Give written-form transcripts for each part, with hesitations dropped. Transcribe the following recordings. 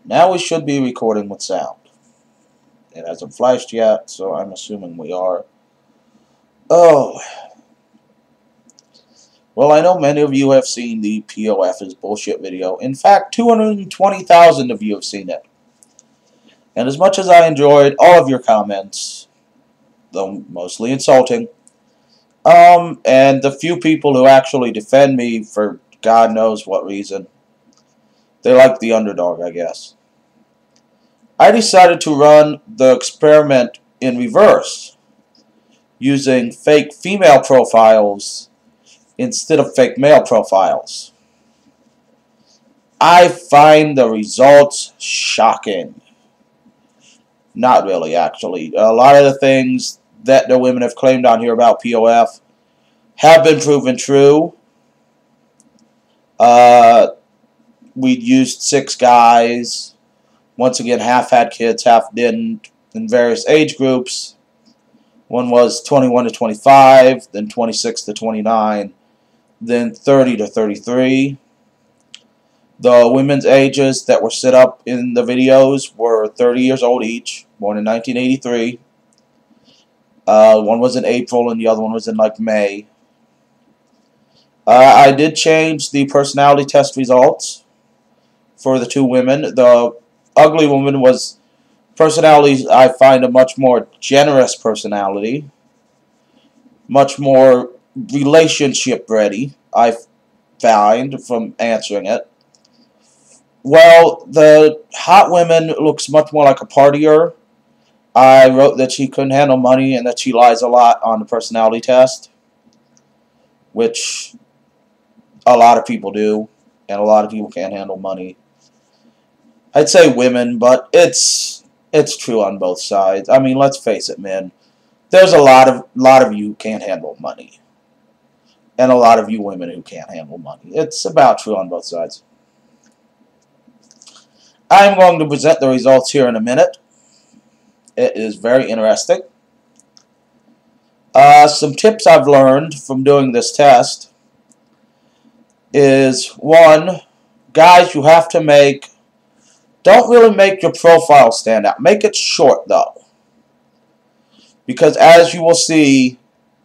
Now we should be recording with sound. It hasn't flashed yet, so I'm assuming we are. Oh. Well, I know many of you have seen the POF is bullshit video. In fact, 220,000 of you have seen it. And as much as I enjoyed all of your comments, though mostly insulting, and the few people who actually defend me for God knows what reason, they like the underdog, I guess. I decided to run the experiment in reverse, using fake female profiles instead of fake male profiles. I find the results shocking. Not really, actually. A lot of the things that the women have claimed on here about POF have been proven true. We used 6 guys. Once again, half had kids, half didn't, in various age groups. One was 21 to 25, then 26 to 29, then 30 to 33. The women's ages that were set up in the videos were 30 years old each, born in 1983. One was in April and the other one was in like May. I did change the personality test results for the 2 women. The ugly woman was personality, I find a much more generous personality, much more relationship ready, I find from answering it. Well, the hot woman looks much more like a partier. I wrote that she couldn't handle money and that she lies a lot on the personality test, which a lot of people do, and a lot of people can't handle money. I'd say women, but it's true on both sides. I mean, let's face it, men. There's a lot of you who can't handle money, and a lot of you women who can't handle money. It's about true on both sides. I'm going to present the results here in a minute. It is very interesting. Some tips I've learned from doing this test is, 1, guys, you have to don't really make your profile stand out. Make it short, though. Because as you will see,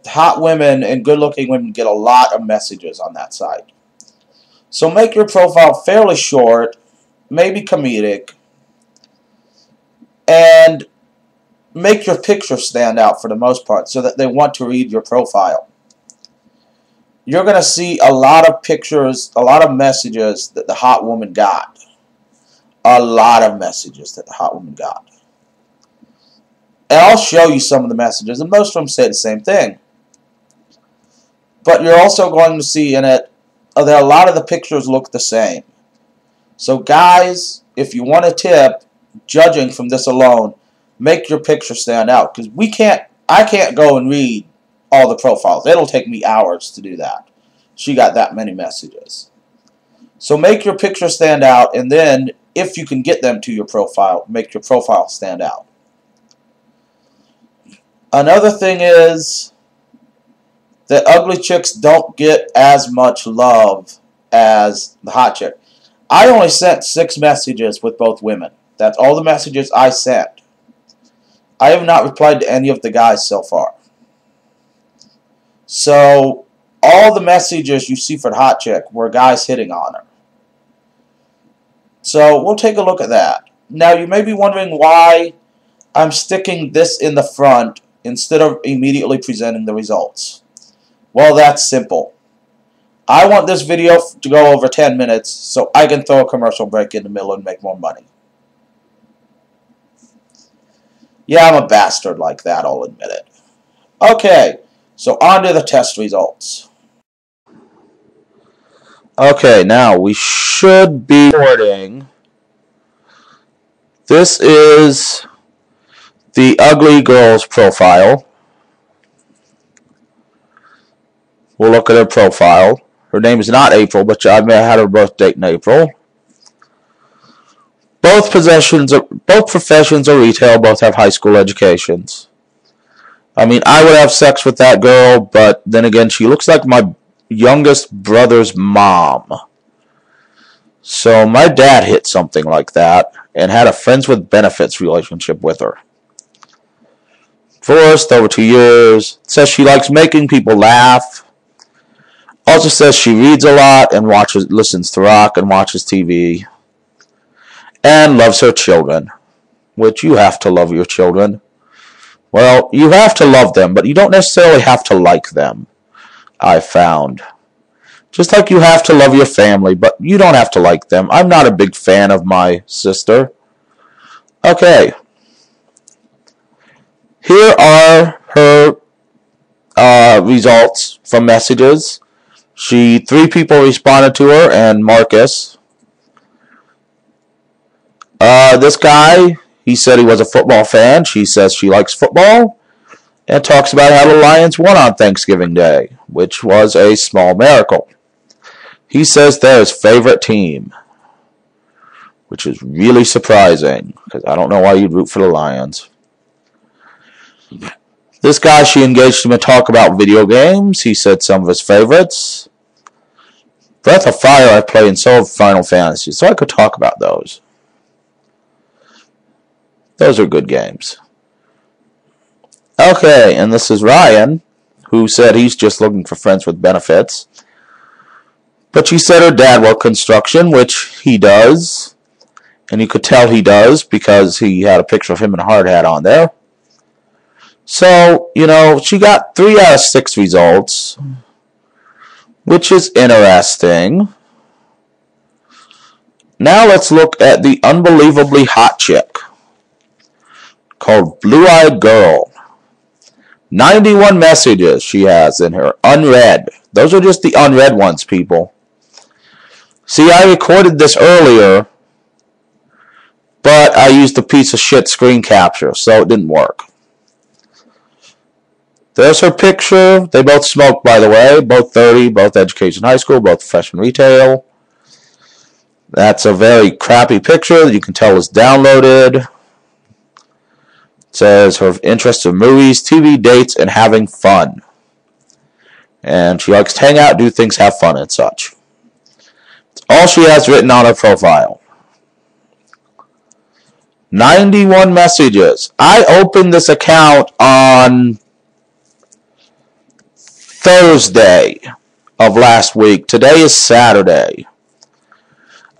hot women and good-looking women get a lot of messages on that site. So make your profile fairly short, maybe comedic, and make your picture stand out for the most part so that they want to read your profile. You're going to see a lot of pictures, a lot of messages that the hot woman got. A lot of messages that the hot woman got. And I'll show you some of the messages, and most of them say the same thing. But you're also going to see in it that a lot of the pictures look the same. So guys, if you want a tip, judging from this alone, make your picture stand out. Because I can't go and read all the profiles. It'll take me hours to do that. She got that many messages. So make your picture stand out, and then if you can get them to your profile, make your profile stand out. Another thing is that ugly chicks don't get as much love as the hot chick. I only sent 6 messages with both women. That's all the messages I sent. I have not replied to any of the guys so far. So all the messages you see for the hot chick were guys hitting on her. So we'll take a look at that. Now you may be wondering why I'm sticking this in the front instead of immediately presenting the results. Well, that's simple. I want this video to go over 10 minutes so I can throw a commercial break in the middle and make more money. Yeah, I'm a bastard like that, I'll admit it. Okay, so on to the test results. Okay, now we should be recording. This is the ugly girl's profile. We'll look at her profile. Her name is not April, but I may have had her birth date in April. Both professions are retail, both have high school educations. I mean, I would have sex with that girl, but then again, she looks like my youngest brother's mom. So my dad hit something like that and had a friends with benefits relationship with her. Divorced over 2 years. Says she likes making people laugh. Also says she reads a lot and listens to rock and watches TV. And loves her children. Which you have to love your children. Well, you have to love them, but you don't necessarily have to like them, I've found. Just like you have to love your family, but you don't have to like them. I'm not a big fan of my sister. Okay. Here are her results from messages. 3 people responded to her, and Marcus. This guy, he said he was a football fan. She says she likes football. And talks about how the Lions won on Thanksgiving Day, which was a small miracle. He says they're his favorite team, which is really surprising, because I don't know why you'd root for the Lions. This guy, she engaged him to talk about video games. He said some of his favorites. Breath of Fire I play, and so have Final Fantasy, so I could talk about those. Those are good games. Okay, and this is Ryan, who said he's just looking for friends with benefits. But she said her dad worked construction, which he does. And you could tell he does because he had a picture of him in a hard hat on there. So, she got 3 out of 6 results, which is interesting. Now let's look at the unbelievably hot chick called Blue Eyed Girl. 91 messages she has in her, unread. Those are just the unread ones, people. See, I recorded this earlier, but I used a piece of shit screen capture, so it didn't work. There's her picture. They both smoke, by the way. Both 30, both education high school, both freshman retail. That's a very crappy picture that you can tell is downloaded. It says her interests in movies, TV, dates, and having fun. And she likes to hang out, do things, have fun, and such. It's all she has written on her profile. 91 messages. I opened this account on Thursday of last week. Today is Saturday.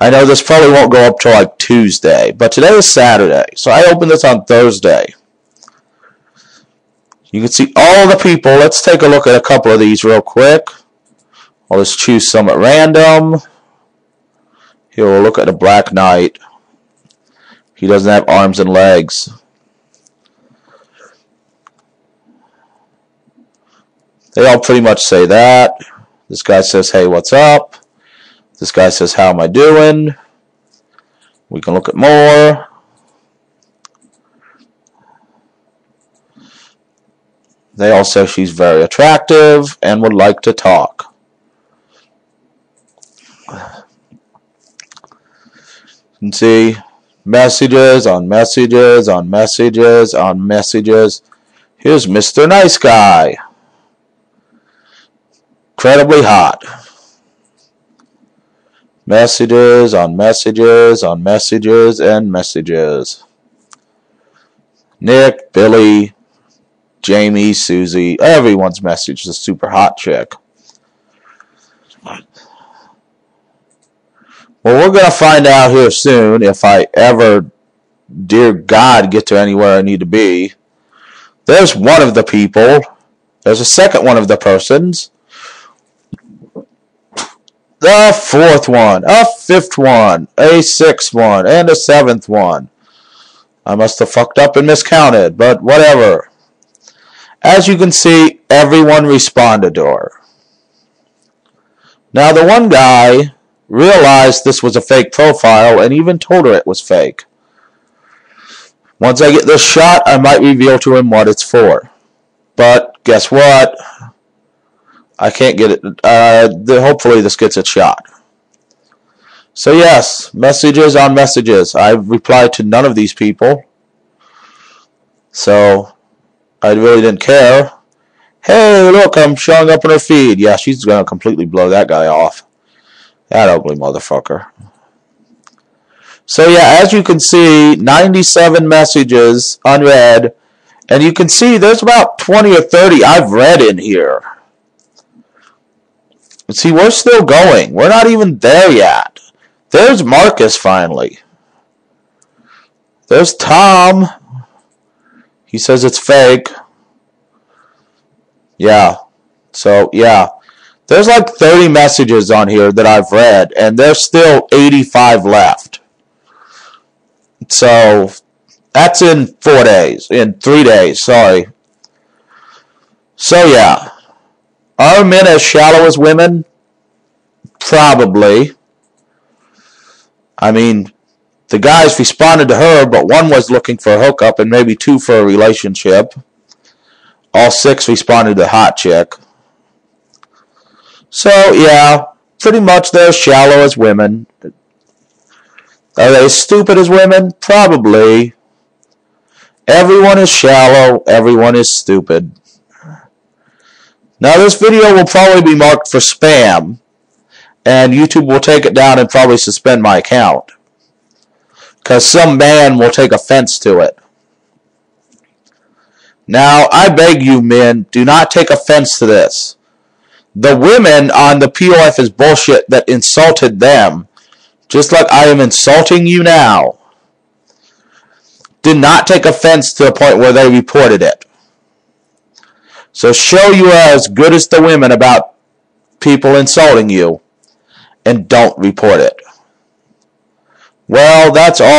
I know this probably won't go up till like Tuesday, but today is Saturday. So I opened this on Thursday. You can see all the people. Let's take a look at a couple of these real quick. I'll just choose some at random. Here we'll look at the Black Knight. He doesn't have arms and legs. They all pretty much say that. This guy says, hey, what's up? This guy says, how am I doing? We can look at more. They all say she's very attractive and would like to talk. You can see messages on messages on messages on messages. Here's Mr. Nice Guy. Incredibly hot. Messages on messages on messages and messages. Nick, Billy, Jamie, Susie, everyone's message is a super hot chick. Well, we're going to find out here soon if I ever, dear God, get to anywhere I need to be. There's one of the people. There's a second one of the persons. The fourth one, a fifth one, a sixth one, and a seventh one. I must have fucked up and miscounted, but whatever. As you can see, everyone responded to her. Now, the one guy realized this was a fake profile and even told her it was fake. Once I get this shot, I might reveal to him what it's for. But guess what? I can't get it. Hopefully this gets its shot. So yes, messages on messages. I've replied to none of these people. So I really didn't care. Hey, look, I'm showing up in her feed. Yeah, she's going to completely blow that guy off. That ugly motherfucker. So yeah, as you can see, 97 messages unread. And you can see there's about 20 or 30 I've read in here. And see, we're still going. We're not even there yet. There's Marcus finally. There's Tom. He says it's fake. Yeah. So, yeah. There's like 30 messages on here that I've read, and there's still 85 left. So, that's in 4 days. In 3 days, sorry. So, yeah. Are men as shallow as women? Probably. I mean, the guys responded to her, but one was looking for a hookup and maybe 2 for a relationship. All 6 responded to hot chick. So, yeah, pretty much they're shallow as women. Are they stupid as women? Probably. Everyone is shallow. Everyone is stupid. Now, this video will probably be marked for spam, and YouTube will take it down and probably suspend my account, because some man will take offense to it. Now, I beg you, men, do not take offense to this. The women on the POF is bullshit that insulted them, just like I am insulting you now, did not take offense to the point where they reported it. So show you are as good as the women about people insulting you, and don't report it. Well, that's all.